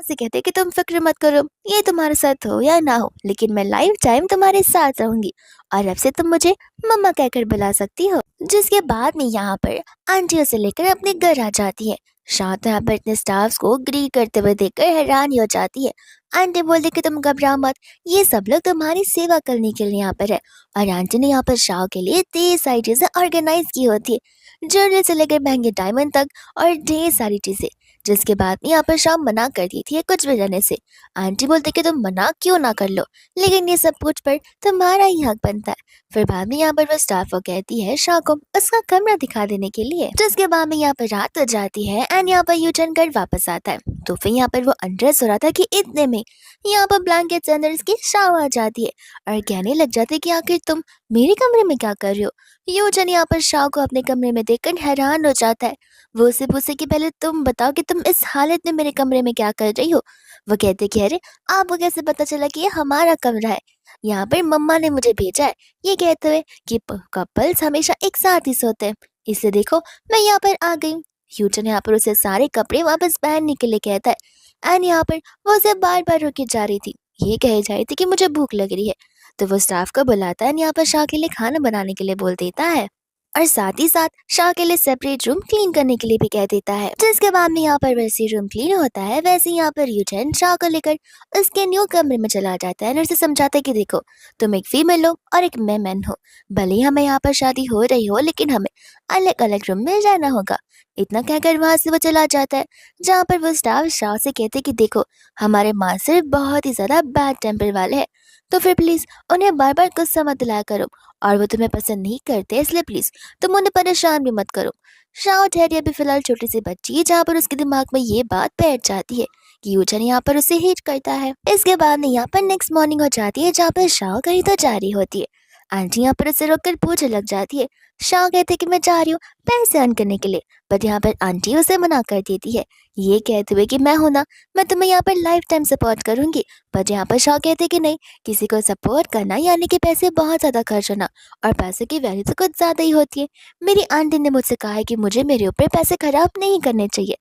से कहते कि तुम फिक्र मत करो, ये तुम्हारे साथ हो या ना हो, लेकिन मैं लाइफ टाइम तुम्हारे साथ रहूंगी और अब से तुम मुझे मम्मा कहकर बुला सकती हो। जिसके बाद में यहाँ पर आंटी उसे लेकर अपने घर आ जाती है। शांत यहाँ पर अपने स्टाफ्स को ग्रीट करते हुए देखकर हैरान हो जाती है। आंटी बोलती कि तुम घबराओ मत, ये सब लोग तुम्हारी सेवा करने के लिए यहाँ पर है। और आंटी ने यहाँ पर शाह के लिए ढेर सारी चीजें ऑर्गेनाइज की होती है, ज्वेलरी से लेकर महंगे डायमंड तक और ढेर सारी चीजें। जिसके बाद में यहाँ पर शाम मना कर दी थी कुछ भी रहने से। आंटी बोलते कि तुम मना क्यों ना कर लो, लेकिन ये सब कुछ पर तुम्हारा ही हक बनता है। फिर बाद में यहाँ पर वो स्टाफ को कहती है शाह को उसका कमरा दिखा देने के लिए। जिसके बाद में यहाँ पर रात हो जाती है एंड यहाँ पर यूटर्न कर वापस आता है। तो फिर यहाँ पर वो अनड्रेस हो रहा था कि इतने में यहाँ पर ब्लैंकेट अंदर इसकी शाह आ जाती है और कहने लग जाती है कि आखिर तुम मेरे कमरे में क्या कर रहे हो। यूटर्न यहाँ पर शाह को अपने कमरे में देखकर हैरान हो जाता है। वो उसे पूछे कि पहले तुम बताओ कि तुम इस हालत में मेरे कमरे में क्या कर रही हो। वो कहते कि अरे आपको कैसे पता चला कि ये हमारा कमरा है, यहाँ पर मम्मा ने मुझे भेजा है, ये कहते हुए कि कपल्स हमेशा एक साथ ही सोते हैं, इसलिए देखो मैं यहाँ पर आ गई। ह्यूटन यहाँ पर उसे सारे कपड़े वापस पहनने के लिए कहता है एंड यहाँ पर वो उसे बार बार रुकी जा रही थी, ये कह जा रही थी कि मुझे भूख लग रही है। तो वो स्टाफ को बुलाता है, यहाँ पर शाह के लिए खाना बनाने के लिए बोल देता है और साथ ही साथ शाह के लिए सेपरेट रूम क्लीन करने के लिए भी कह देता है। जिसके बाद में यहाँ पर वैसे रूम क्लीन होता है, वैसे यहाँ पर यूटन शाह को लेकर उसके न्यू कमरे में चला जाता है और उसे समझाता है कि देखो तुम एक फीमेल हो और एक मैं मैन हो, भले ही हमें यहाँ पर शादी हो रही हो लेकिन हमें अलग अलग रूम में रहना होगा। इतना कहकर वहां से वो चला जाता है, जहाँ पर वो स्टाफ शाह से कहते कि देखो हमारे माँ सिर्फ बहुत ही ज्यादा बैड टेम्पर वाले हैं, तो फिर प्लीज उन्हें बार बार गुस्सा मत दिलाया करो और वो तुम्हें पसंद नहीं करते, इसलिए प्लीज तुम उन्हें परेशान भी मत करो। शाह ठहरी अभी फिलहाल छोटी सी बच्ची है, जहाँ पर उसके दिमाग में ये बात बैठ जाती है कि यूजन यहाँ पर उसे हेट करता है। इसके बाद में यहाँ पर नेक्स्ट मॉर्निंग हो जाती है, जहाँ पर शाह कहीं तो जा रही होती है। आंटी यहाँ पर उसे रोककर पूछने लग जाती है। शाह कहते कि मैं जा रही हूँ पैसे अर्न करने के लिए, बट यहाँ पर आंटी उसे मना कर देती है, ये कहते हुए कि मैं हूं ना, मैं तुम्हें यहाँ पर लाइफ टाइम सपोर्ट करूंगी। बट यहाँ पर शाह कहते कि नहीं, किसी को सपोर्ट करना यानी कि पैसे बहुत ज्यादा खर्च होना, और पैसे की वैल्यू तो कुछ ज्यादा ही होती है। मेरी आंटी ने मुझसे कहा है कि मुझे मेरे ऊपर पैसे खराब नहीं करने चाहिए।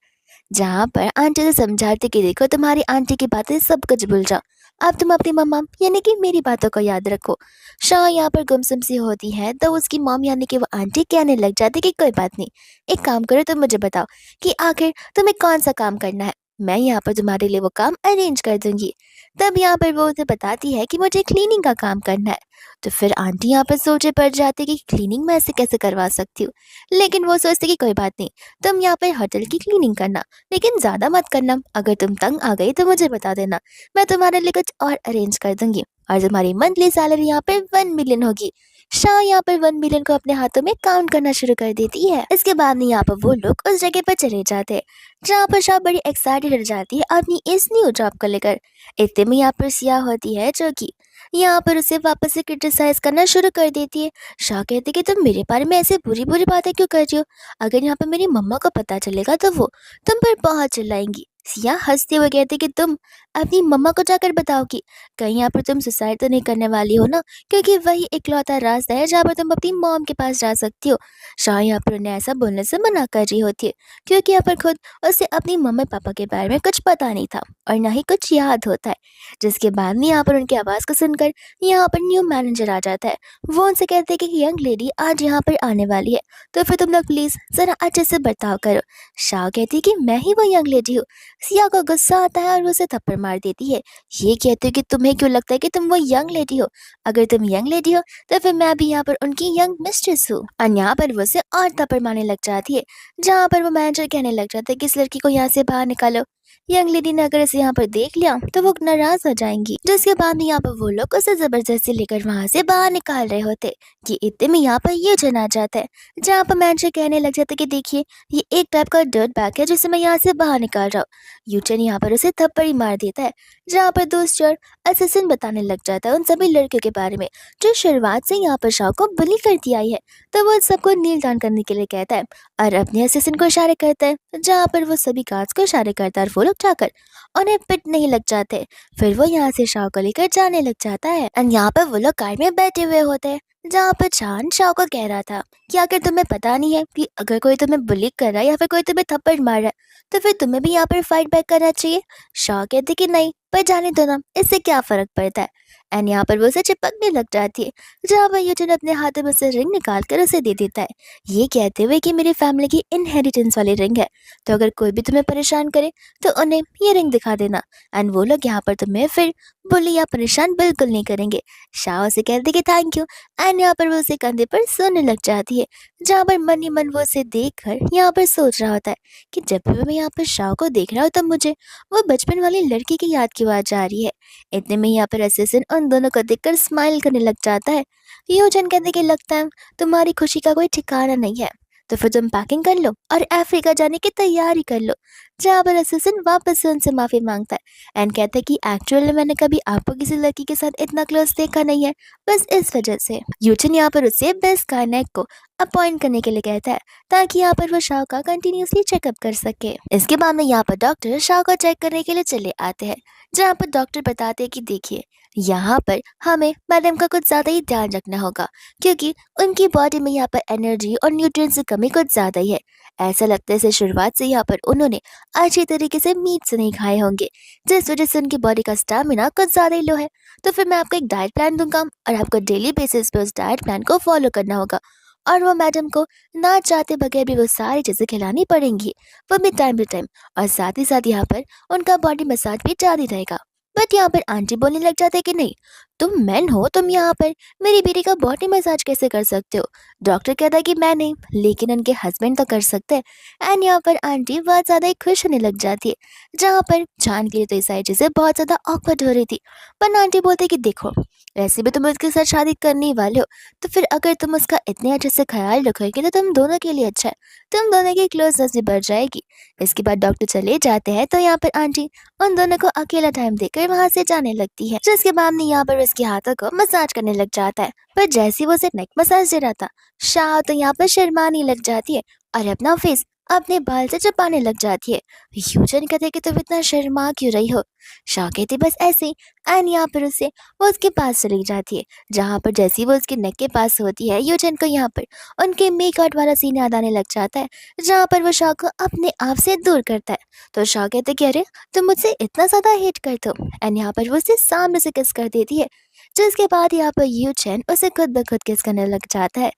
जहाँ पर आंटी से समझाते कि देखो तुम्हारी आंटी की बातें सब कुछ भूल जाओ, अब तुम अपनी मम्मा यानी कि मेरी बातों को याद रखो। शाह यहाँ पर गुमसुम सी होती है, तो उसकी मॉम यानी कि वो आंटी कहने लग जाती कि कोई बात नहीं, एक काम करो तुम मुझे बताओ कि आखिर तुम्हें कौन सा काम करना है, मैं यहाँ पर तुम्हारे लिए वो काम अरेंज कर दूंगी। तब यहाँ पर वो उसे बताती है कि मुझे क्लीनिंग का काम करना है। तो फिर आंटी यहाँ पर सोचे पड़ जाती कि क्लीनिंग मैं ऐसे कैसे करवा सकती हूँ, लेकिन वो सोचते कि कोई बात नहीं, तुम यहाँ पर होटल की क्लीनिंग करना, लेकिन ज्यादा मत करना, अगर तुम तंग आ गई तो मुझे बता देना, मैं तुम्हारे लिए कुछ और अरेंज कर दूंगी और तुम्हारी मंथली सैलरी यहाँ पे 1 मिलियन होगी। शाह यहाँ पर 1 मिलियन को अपने हाथों में काउंट करना शुरू कर देती है। इसके बाद में यहाँ पर वो लोग उस जगह पर चले जाते हैं, जहाँ पर शाह बड़ी एक्साइटेड हो जाती है अपनी इस न्यू जॉब को लेकर। इतने में यहाँ पर सिया होती है, जो कि यहाँ पर उसे वापस से क्रिटिसाइज करना शुरू कर देती है। शाह कहती कि तुम मेरे बारे में ऐसे बुरी बुरी बातें क्यों कर रही हो, अगर यहाँ पर मेरी मम्मा को पता चलेगा तो वो तुम पर बहुत चिल्लाएंगी। सिया हंसते हुए कहते कि तुम अपनी मम्मा को जाकर बताओ कि कहीं यहाँ पर तुम सुसाइड तो नहीं करने वाली हो ना, क्योंकि वही इकलौता रास्ता है जहाँ पर तुम अपनी मॉम के पास जा सकती हो। शाह यहाँ पर उन्हें ऐसा बोलने से मना कर रही होती है, क्योंकि यहाँ पर खुद उसे अपनी मम्मी पापा के बारे में कुछ पता नहीं था और ना ही कुछ याद होता है। जिसके बाद में यहाँ पर उनकी आवाज़ को सुनकर यहाँ पर न्यू मैनेजर आ जाता है। वो उनसे कहते हैं कि यंग लेडी आज यहाँ पर आने वाली है, तो फिर तुम लोग प्लीज़ ज़रा अच्छे से बर्ताव करो। शाह कहती है कि मैं ही वो यंग लेडी हूँ। सिया को गुस्सा आता है और वो उसे थप्पड़ मार देती है, ये कहते हो कि तुम्हें क्यों लगता है कि तुम वो यंग लेडी हो, अगर तुम यंग लेडी हो तो फिर मैं भी यहाँ पर उनकी यंग मिस्ट्रेस हूँ। और यहाँ पर वो उसे और थप्पड़ मारने लग जाती है, जहाँ पर वो मैनेजर कहने लग जाता है कि इस लड़की को यहाँ से बाहर निकालो। यंग लेडी ने अगर इसे यहाँ पर देख लिया तो वो नाराज हो जाएंगी। जिसके बाद में यहाँ पर वो लोग उसे जबरदस्ती लेकर वहां से बाहर निकाल रहे होते कि इतने में यहाँ पर ये जन आ जाता है, जहाँ पर मैनेजर कहने लग जाता है कि देखिए ये एक टाइप का डर्ट बैग है जिसे मैं यहाँ से बाहर निकाल रहा हूँ। यूटन यहाँ पर उसे थप्पड़ी मार देता है, जहाँ पर दोस्त असिस्टेंट बताने लग जाता है उन सभी लड़कियों के बारे में जो शुरुआत से यहाँ पर शाह को बुली करती आई है। तो वो सबको नील डाउन करने के लिए कहता है और अपने असिस्टेंट को इशारे करता है, जहाँ पर वो सभी गार्ड्स को इशारे करता है और वो लोग जाकर उन्हें पिटने ही लग जाते हैं। फिर वो यहाँ से शाह को लेकर जाने लग जाता है एंड यहाँ पर वो लोग कार में बैठे हुए होते हैं, जहाँ पर चांद शाओ को कह रहा था कि अगर तुम्हें पता नहीं है कि अगर कोई तुम्हें बुली कर रहा है या फिर कोई तुम्हें थप्पड़ मार रहा है तो फिर तुम्हें भी यहाँ पर फाइट बैक करना चाहिए। शाओ कहती कि नहीं, पर जाने दो ना, इससे क्या फर्क पड़ता है। एंड यहाँ पर वो उसे चिपकने लग जाती है, जहाँ पर यूजन अपने हाथों में से रिंग निकाल कर उसे दे देता है, ये कहते हुए कि मेरी फैमिली की इनहेरिटेंस वाली रिंग है, तो अगर कोई भी तुम्हें परेशान करे तो उन्हें ये रिंग दिखा देना, एंड वो लोग यहाँ पर तुम्हें फिर बुली या परेशान बिल्कुल नहीं करेंगे। शाओ से कहते कि थैंक यू, एंड यहाँ पर वो उसे कंधे पर सोने लग जाती है, जहाँ पर मन ही मन वो उसे देखकर यहाँ पर सोच रहा होता है कि जब भी मैं यहाँ पर शाओ को देख रहा हूँ तो मुझे वो बचपन वाली लड़की की याद क्यों आ जा रही है। इतने में यहाँ पर असिस्टेंट उन दोनों को देखकर स्माइल करने लग जाता है। यूजन कहते कि लगता है तुम्हारी खुशी का कोई ठिकाना नहीं है, तो फिर तुम पैकिंग कर लो और अफ्रीका जाने की तैयारी कर लो। जहाँ पर असिस्टेंट वापस से उनसे माफी मांगता है एंड कहता है कि एक्चुअली मैंने कभी आपको किसी लड़की के साथ इतना क्लोज देखा नहीं है, बस इस वजह से। यूजन यहाँ पर उससे बेस्ट गायनेक को अपॉइंट करने के लिए कहता है, ताकि यहाँ पर वो शाह का कंटिन्यूसली चेकअप कर सके। इसके बाद में यहाँ पर डॉक्टर शाह को चेक करने के लिए चले आते हैं, जहाँ पर डॉक्टर बताते हैं कि देखिए यहाँ पर हमें मैडम का कुछ ज़्यादा ही ध्यान रखना होगा, क्योंकि उनकी बॉडी में यहाँ पर एनर्जी और न्यूट्रिएंट्स की कमी कुछ ज़्यादा ही है। ऐसा लगता है जैसे शुरुआत से यहाँ पर उन्होंने अच्छी तरीके से मीट नहीं खाए होंगे, जिस वजह से उनकी बॉडी का स्टैमिना कुछ ज़्यादा ही लो है। तो फिर मैं आपको एक डाइट प्लान दूंगा और आपको डेली बेसिस पे उस डाइट प्लान को फॉलो करना होगा, और वो मैडम को ना चाहते बगैर भी वो सारी चीज़ें खिलानी पड़ेंगी, वो भी टाइम टू टाइम। और साथ ही साथ यहाँ पर उनका बॉडी मसाज भी जारी रहेगा। बट यहाँ पर आंटी बोलने लग जाते कि नहीं, तुम मैन हो, तुम यहाँ पर मेरी बेटी का बॉडी मसाज कैसे कर सकते हो। डॉक्टर कहता है कि मैं नहीं, लेकिन उनके हस्बैंड तो कर सकते हैं। एंड यहाँ पर आंटी बहुत ज़्यादा ही खुश होने लग जाती है, जहाँ पर जान के लिए तो ये सारी चीज़ें बहुत ज़्यादा ऑकवर्ड हो रही थी। पर आंटी बोलते कि देखो, वैसे भी तुम उसके साथ शादी करने ही वाले हो, तो फिर अगर तुम उसका इतने अच्छे से ख्याल रखोगे तो तुम दोनों के लिए अच्छा है, तुम दोनों की क्लोजनेस भी बढ़ जाएगी। इसके बाद डॉक्टर चले जाते हैं, तो यहाँ पर आंटी उन दोनों को अकेला टाइम देकर वहां से जाने लगती है, जिसके बाद में यहाँ पर उसके हाथों को मसाज करने लग जाता है। पर जैसे ही वो उसे नेक मसाज दे रहा था, शाह तो यहाँ पर शर्माने लग जाती है और अपना फेस अपने बाल से छुपाने लग जाती है। यूजन कहते कि तुम इतना शर्मा क्यों रही हो। शाह कहती बस ऐसे ही। एंड यहाँ पर उसे वो उसके पास चली जाती है, जहाँ पर जैसे ही वो उसके नेक के पास होती है, यूजन को यहाँ पर उनके मेकआउट वाला सीन याद आने लग जाता है, जहाँ पर वो शाह को अपने आप से दूर करता है। तो शाह कहते कि अरे तुम मुझसे इतना ज़्यादा हेट करते हो। एंड यहाँ पर वो उसे सामने से किस कर देती है, जिसके बाद यहाँ पर यू चैन उसे खुद ब खुद किस करने लग जाता है।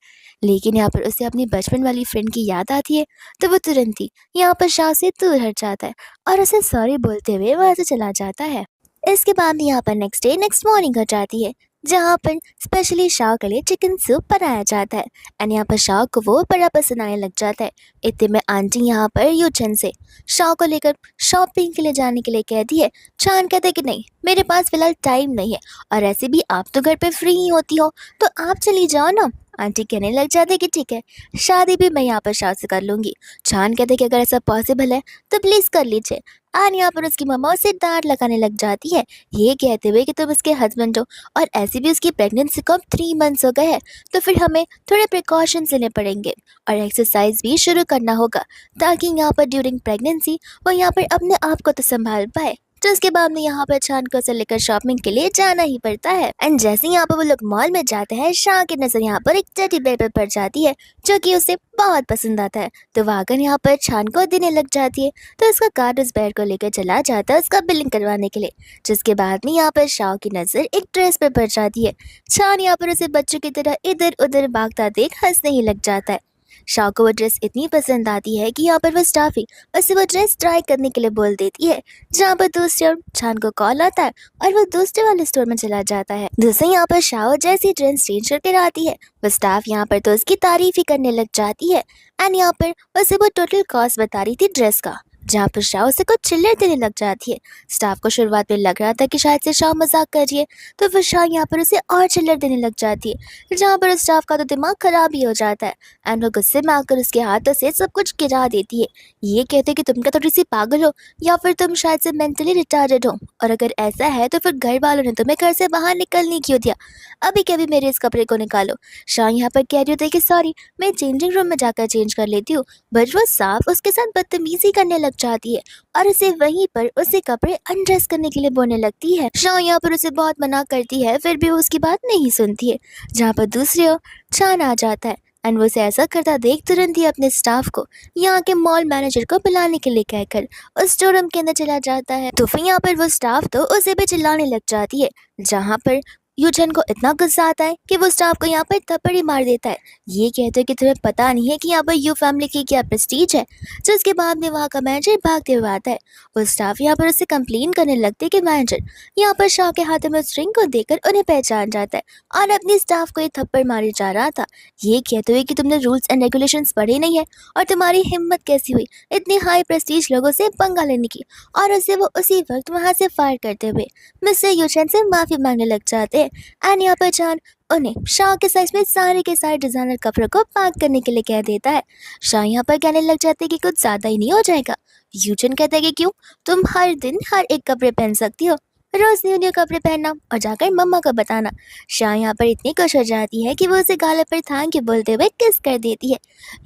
लेकिन यहाँ पर उसे अपनी बचपन वाली फ्रेंड की याद आती है, तो वो तुरंत ही यहाँ पर शाह से दूर हट जाता है और उसे सॉरी बोलते हुए वहाँ से चला जाता है। इसके बाद में यहाँ पर नेक्स्ट मॉर्निंग हो जाती है, जहाँ पर स्पेशली शाह के लिए चिकन सूप बनाया जाता है। एंड यहाँ पर शाह को वो बड़ा पसंद आने लग जाता है। इतने में आंटी यहाँ पर यूचन से शाह को लेकर शॉपिंग के लिए जाने के लिए कहती है। चांद कहते हैं कि नहीं, मेरे पास फिलहाल टाइम नहीं है, और ऐसे भी आप तो घर पे फ्री ही होती हो, तो आप चली जाओ ना। आंटी कहने लग जाते कि ठीक है, शादी भी मैं यहाँ पर शाह से कर लूँगी। चांद कहते कि अगर ऐसा पॉसिबल है तो प्लीज़ कर लीजिए। और यहाँ पर उसकी मम्मा उसे डांट लगाने लग जाती है, ये कहते हुए कि तुम उसके हस्बैंड हो, और ऐसे भी उसकी प्रेगनेंसी को अब 3 मंथ्स हो गए हैं, तो फिर हमें थोड़े प्रिकॉशंस लेने पड़ेंगे और एक्सरसाइज भी शुरू करना होगा, ताकि यहाँ पर ड्यूरिंग प्रेगनेंसी वो यहाँ पर अपने आप को तो संभाल पाए। तो उसके बाद में यहाँ पर चांद को उसे लेकर शॉपिंग के लिए जाना ही पड़ता है। एंड जैसे ही यहाँ पर वो लोग मॉल में जाते हैं, शाह की नजर यहाँ पर एक टेडी बेयर पर पड़ जाती है, जो कि उसे बहुत पसंद आता है। तो वागन यहाँ पर चांद को देने लग जाती है, तो उसका कार्ड उस बेयर को लेकर चला जाता है उसका बिलिंग करवाने के लिए। जिसके बाद में यहाँ पर शाह की नजर एक ड्रेस पे पड़ जाती है। चांद यहाँ पर उसे बच्चों की तरह इधर उधर भागता देख हंसने ही लग जाता है। शाह को वो ड्रेस इतनी पसंद आती है कि यहाँ पर वो स्टाफ ही उसे वो ड्रेस ट्राई करने के लिए बोल देती है, जहाँ पर दूसरी ओर चांद को कॉल आता है और वो दूसरे वाले स्टोर में चला जाता है। दूसरे यहाँ पर शाह जैसी ड्रेस चेंज करके आती है, वो स्टाफ यहाँ पर तो उसकी तारीफ ही करने लग जाती है। एंड यहाँ पर उसे वो टोटल कॉस्ट बता रही थी ड्रेस का, जहाँ पर शाह उसे कुछ चिल्लर देने लग जाती है। स्टाफ को शुरुआत में लग रहा था कि शायद से शाह मजाक कर रही है, तो फिर शाह यहाँ पर उसे और चिल्लर देने लग जाती है, जहाँ पर स्टाफ का तो दिमाग खराब ही हो जाता है। एंड वो गुस्से में आकर उसके हाथों से सब कुछ गिरा देती है, ये कहते कि तुम क्या थोड़ी सी पागल हो, या फिर तुम शायद से मेंटली रिटार्डेड हो, और अगर ऐसा है तो फिर घर वालों ने तुम्हें घर से बाहर निकलने क्यों दिया, अभी कभी मेरे इस कपड़े को निकालो। शाह यहाँ पर कह रही होती है कि सॉरी, मैं चेंजिंग रूम में जाकर चेंज कर लेती हूँ, बट वो साफ उसके साथ बदतमीजी करने लग जाती है और उसे वहीं पर उसे कपड़े अनड्रेस करने के लिए बोलने लगती है। शान यहाँ पर उसे बहुत मना करती है, फिर भी वो उसकी बात नहीं सुनती है। जहाँ पर दूसरी ओर चान आ जाता है एंड वो उसे ऐसा करता देख तुरंत ही अपने स्टाफ को यहाँ के मॉल मैनेजर को बुलाने के लिए कहकर उस स्टोर रूम के अंदर चला जाता है। तो फिर यहाँ पर वो स्टाफ तो उसे भी चिल्लाने लग जाती है, जहाँ पर यूजन को इतना गुस्सा आता है कि वो स्टाफ को यहाँ पर थप्पड़ ही मार देता है। ये कहते हैं कि तुम्हें पता नहीं है कि यहाँ पर यू फैमिली की क्या प्रेस्टीज है। जिसके बाद में वहाँ का मैनेजर भागते हुए आता है। वो स्टाफ यहाँ पर उससे कंप्लेन करने लगते हैं कि मैनेजर यहाँ पर शाह के हाथों में उस रिंग को देखकर उन्हें पहचान जाता है और अपने स्टाफ को ये थप्पड़ मारे जा रहा था। ये कहते हुए कि तुमने रूल्स एंड रेगुलेशंस पढ़े नहीं है और तुम्हारी हिम्मत कैसी हुई इतने हाई प्रेस्टीज लोगों से पंगा लेने की। और उसे वो उसी वक्त वहाँ से फायर करते हुए मिस्टर यूचन से माफी मांगने लग जाते हैं। एंड यहाँ पर जान उन्हें शाह के साइज में सारे के सारे डिजाइनर कपड़ों को पैक करने के लिए कह देता है। शाह यहाँ पर कहने लग जाते हैं कि कुछ ज्यादा ही नहीं हो जाएगा। यूजन कहता है कि क्यों, तुम हर दिन हर एक कपड़े पहन सकती हो, रोज न्यू न्यू कपड़े पहनना और जाकर मम्मा को बताना। शाह यहाँ पर इतनी खुश हो जाती है कि वो उसे गाले पर थैंक यू बोलते हुए किस कर देती है।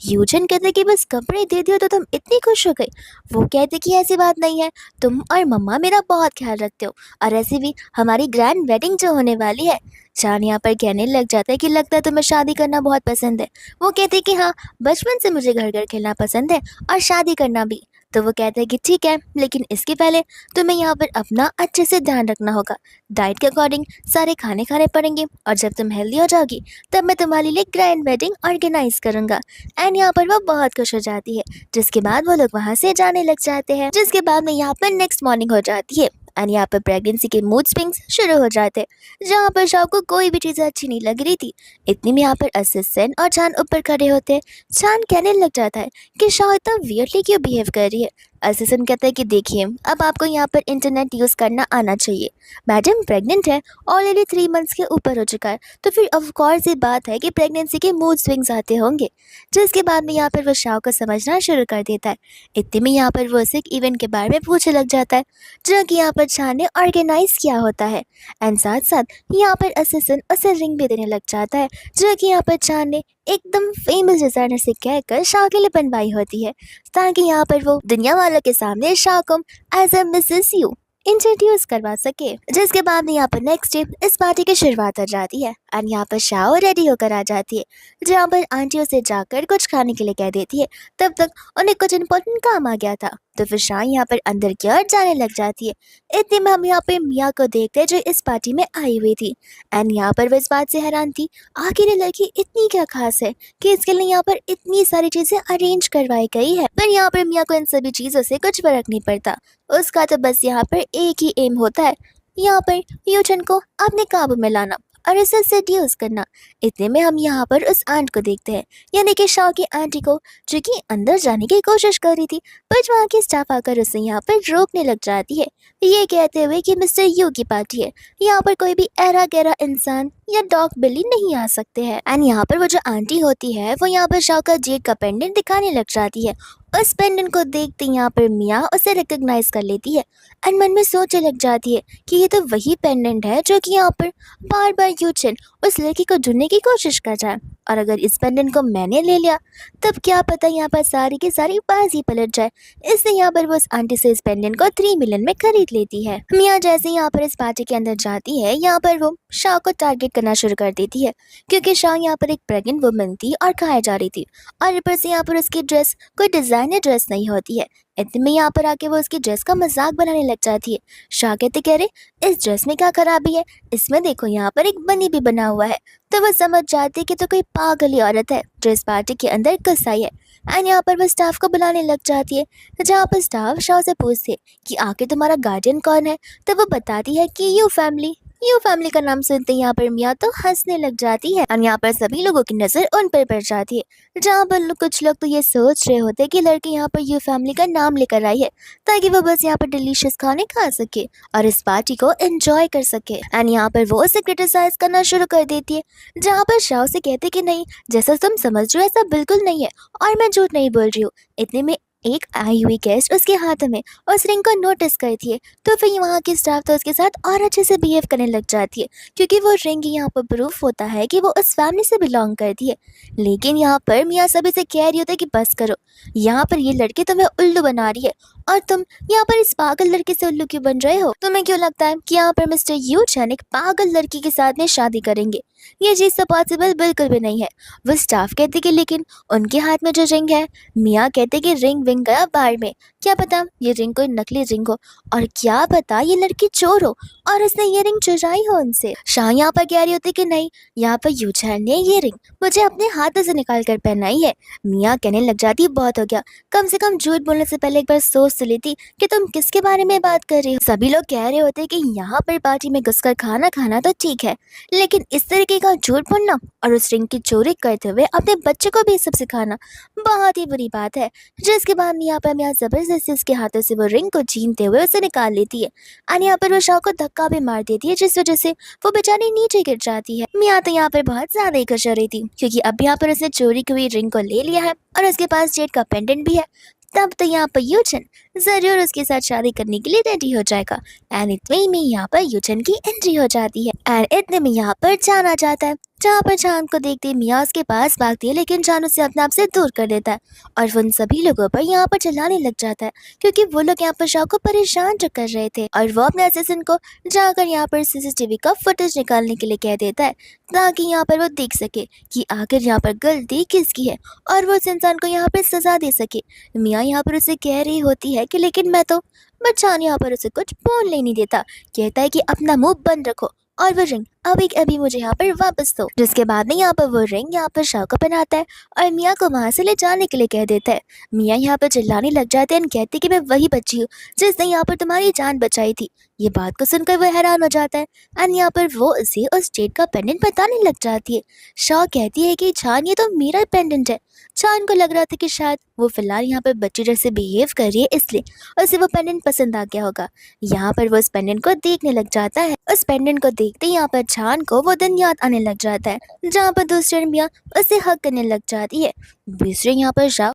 यूजन कहते कि बस कपड़े दे दियो तो तुम इतनी खुश हो गई। वो कहते कि ऐसी बात नहीं है, तुम और मम्मा मेरा बहुत ख्याल रखते हो और ऐसे भी हमारी ग्रैंड वेडिंग जो होने वाली है। शान यहाँ पर कहने लग जाता है कि लगता है तुम्हें शादी करना बहुत पसंद है। वो कहते कि हाँ, बचपन से मुझे घर घर खेलना पसंद है और शादी करना भी। तो वो कहते हैं कि ठीक है, लेकिन इसके पहले तुम्हें यहाँ पर अपना अच्छे से ध्यान रखना होगा। डाइट के अकॉर्डिंग सारे खाने खाने पड़ेंगे और जब तुम हेल्दी हो जाओगी तब मैं तुम्हारे लिए ग्रैंड वेडिंग ऑर्गेनाइज करूंगा। एंड यहाँ पर वो बहुत खुश हो जाती है, जिसके बाद वो लोग वहाँ से जाने लग जाते हैं। जिसके बाद में यहाँ पर नेक्स्ट मॉर्निंग हो जाती है एंड यहाँ पर प्रेगनेंसी के मूड स्विंग्स शुरू हो जाते हैं। जहाँ पर शाह को कोई भी चीज़ अच्छी नहीं लग रही थी, इतनी में यहाँ पर असिस्टेंट और चांद ऊपर खड़े होते हैं। चांद कहने लग जाता है कि शाह इतना वियर्डली क्यों बिहेव कर रही है। असिस्टेंट कहता है कि देखिए, अब आपको यहाँ पर इंटरनेट यूज़ करना आना चाहिए। मैडम प्रेग्नेंट है, ऑलरेडी 3 मंथ्स के ऊपर हो चुका है, तो फिर ऑफकोर्स ये बात है कि प्रेगनेंसी के मूड स्विंग्स आते होंगे। जिसके बाद में यहाँ पर वो शाह को समझना शुरू कर देता है। इतने में यहाँ पर वो उसे एक इवेंट के बारे में पूछने लग जाता है जो कि यहाँ पर शाह ने ऑर्गेनाइज किया होता है। एंड साथ साथ यहाँ पर असिस्टेंट उसे रिंग भी देने लग जाता है जो कि यहाँ पर शाह ने एकदम फेमस डिजाइनर से कहकर शाह के लिए बनवाई होती है, ताकि यहाँ पर वो दुनिया वालों के सामने शाह को as a Mrs you introduce करवा सके। जिसके बाद में यहाँ पर नेक्स्ट डे इस पार्टी की शुरुआत हो जाती है एंड यहाँ पर शाह रेडी होकर आ जाती है, जहाँ पर आंटी उसे जाकर कुछ खाने के लिए कह देती है। तब तक उन्हें कुछ इंपॉर्टेंट काम आ गया था, तो फिर शाह यहाँ पर अंदर की ओर जाने लग जाती है। इतने में हम यहाँ पे मिया को देखते हैं जो इस पार्टी में आई हुई थी। एंड यहाँ पर वो इस बात से हैरान थी, आखिर ये लड़की इतनी क्या खास है कि इसके लिए यहाँ पर इतनी सारी चीजें अरेंज करवाई गई है। पर यहाँ पर मिया को इन सभी चीजों से कुछ फर्क नहीं पड़ता। उसका तो बस यहाँ पर एक ही एम होता है, यहाँ पर यूचन को अपने काबू में लाना और इसे सेड्यूस करना। इतने में हम यहाँ पर उस आंट को देखते हैं, यानी कि शाह की आंटी को, जो कि अंदर जाने की कोशिश कर रही थी, पर वहाँ की स्टाफ आकर उसे यहाँ पर रोकने लग जाती है, ये कहते हुए कि मिस्टर यू की पार्टी है, यहाँ पर कोई भी ऐरा गैरा इंसान या डॉग बिल्ली नहीं आ सकते हैं। एंड यहाँ पर वो जो आंटी होती है वो यहाँ पर शाह का जेड का पेंडेंट दिखाने लग जाती है। उस पेंडेंट को देखते यहाँ पर मिया उसे रिकॉग्नाइज कर लेती है एंड मन में सोचने लग जाती है कि ये तो वही पेंडेंट है जो कि यहाँ पर बार बार यूचन उस लड़की को ढूंढने की कोशिश कर रहा है। और अगर इस पेंडेंट को मैंने ले लिया तब क्या पता यहाँ पर सारी की सारी बाजी पलट जाए। इसलिए यहाँ पर वो उस आंटी से इस पेंडेंट को 3 मिलियन में खरीद लेती है। मिया जैसे यहाँ पर इस पार्टी के अंदर जाती है, यहाँ पर वो शाह को टारगेट करना शुरू कर देती है, क्योंकि शाह यहाँ पर एक प्रेग्नेंट वुमन थी और खाया जा रही थी और ऊपर से यहाँ पर उसकी ड्रेस कोई डिजाइनर ड्रेस नहीं होती है। इतने में यहाँ पर आके वो उसकी ड्रेस का मजाक बनाने लग जाती है। शाह कहते कह रहे इस ड्रेस में क्या खराबी है, इसमें देखो यहाँ पर एक बनी भी बना हुआ है। तो वो समझ जाती है कि तो कोई पागली औरत है जो इस पार्टी के अंदर घुस आई है। एंड यहाँ पर वो स्टाफ को बुलाने लग जाती है, जहाँ पर स्टाफ शाह से पूछती है कि आखिर तुम्हारा गार्डियन कौन है। तो वो बताती है कि यू फैमिली का नाम सुनते यहाँ पर मिया तो हंसने लग जाती है। और यहाँ पर सभी लोगों की नजर उन पर पड़ जाती है, जहाँ पर कुछ लोग तो ये सोच रहे होते कि लड़की यहाँ पर यू फैमिली का नाम लेकर आई है ताकि वो बस यहाँ पर डिलीशियस खाने खा सके और इस पार्टी को एंजॉय कर सके। एंड यहाँ पर वो उसे क्रिटिसाइज करना शुरू कर देती है, जहाँ पर शाह से कहते कि नहीं, जैसा तुम समझ रहे हो ऐसा बिल्कुल नहीं है और मैं झूठ नहीं बोल रही हूँ। इतने में एक आई हुई गेस्ट उसके हाथ में उस रिंग को नोटिस करती है, तो फिर वहाँ की स्टाफ तो उसके साथ और अच्छे से बिहेव करने लग जाती है, क्योंकि वो रिंग यहाँ पर प्रूफ होता है कि वो उस फैमिली से बिलोंग करती है। लेकिन यहाँ पर मियाँ सभी से कह रही होती है कि बस करो, यहाँ पर ये लड़की तुम्हें उल्लू बना रही है, और तुम यहाँ पर इस पागल लड़के से उल्लू क्यों बन रहे हो? तुम्हें क्यों लगता है कि यहाँ पर मिस्टर यू चैन एक पागल लड़की के साथ में शादी करेंगे? ये चीज़ तो पॉसिबल बिल्कुल भी नहीं है। वो स्टाफ कहती कि लेकिन उनके हाथ में जो रिंग है, मियाँ कहते कि रिंग विंग गया बाहर में, क्या पता ये रिंग कोई नकली रिंग हो, और क्या पता ये लड़की चोर हो और उसने ये रिंग चुराई हो उनसे। शाह यहाँ पर कह रही होती कि नहीं, यहाँ पर यूचैन ने ये रिंग मुझे अपने हाथों से निकाल कर पहनाई है। मियाँ कहने लग जाती बहुत हो गया, कम से कम झूठ बोलने से पहले एक बार सोच तो लेती कि तुम किसके बारे में बात कर रही हो। सभी लोग कह रहे होते कि यहाँ पर पार्टी में घुसकर खाना खाना तो ठीक है, लेकिन इस तरीके का झूठ बोलना और उस रिंग की चोरी करते हुए अपने बच्चे को भी ये सब सिखाना बहुत ही बुरी बात है। जिसके बाद यहाँ पर मियाँ जबरदस्ती उसके हाथों से वो रिंग को छीनते हुए उसे निकाल लेती है, और यहाँ पर वो शाह को धक्का भी मार देती है, जिस वजह से वो बेचारी नीचे गिर जाती है। मियाँ तो यहाँ पर बहुत ज्यादा ही खुश हो रही थी, क्योंकि अब यहाँ पर उसने चोरी की हुई रिंग को ले लिया है और उसके पास जेड का पेंडेंट भी है। तब तो यहाँ पर यूचन जरूर उसके साथ शादी करने के लिए रेडी हो जाएगा। एंड इतने में यहाँ पर यूचन की एंट्री हो जाती है, एंड इतने में यहाँ पर चान आ जाता है, जहाँ पर चांद को देखते ही मियाँ उसके पास भागती है, लेकिन चांद उसे अपने आप से दूर कर देता है और वो उन सभी लोगों पर यहाँ पर चिल्लाने लग जाता है, क्योंकि वो लोग यहाँ पर शाह को परेशान जो कर रहे थे, और वो अपने असिस्टेंट को जाकर यहाँ पर सीसीटीवी का फुटेज निकालने के लिए कह देता है, ताकि यहाँ पर वो देख सके कि आखिर यहाँ पर गलती किसकी है और वो उस इंसान को यहाँ पर सजा दे सके। मियाँ यहाँ पर उसे कह रही होती है कि लेकिन मैं तो, बच्चा यहाँ पर उसे कुछ बोलने नहीं देता, कहता है कि अपना मुंह बंद रखो और वो रिंग अभी के अभी मुझे यहाँ पर वापस दो। जिसके बाद में यहाँ पर वो रिंग यहाँ पर शाह को पहनाता है और मियाँ को वहाँ से ले जाने के लिए कह देता है। मियाँ यहाँ पर चिल्लाने लग जाते हैं और कहते कि मैं वही बच्ची हूँ जिसने यहाँ पर तुम्हारी जान बचाई थी। ये बात को सुनकर वो हैरान हो जाता है, एंड यहाँ पर वो उसे उस जेड का पेंडेंट बताने लग जाती है। शाह कहती है कि जान ये तो मेरा पेंडेंट है। चांद को लग रहा था कि शायद वो फिलहाल यहाँ पर बच्चे जैसे बिहेव कर रही है, इसलिए उसे वो पेंडेंट पसंद आ गया होगा। यहाँ पर वो उस पेंडेंट को देखने लग जाता है। उस पेंडेंट को देखते ही यहाँ पर चांद को वो दिन याद आने लग जाता है, जहाँ पर दूसरे मियाँ उसे हक करने लग जाती है। दूसरे यहाँ पर शाह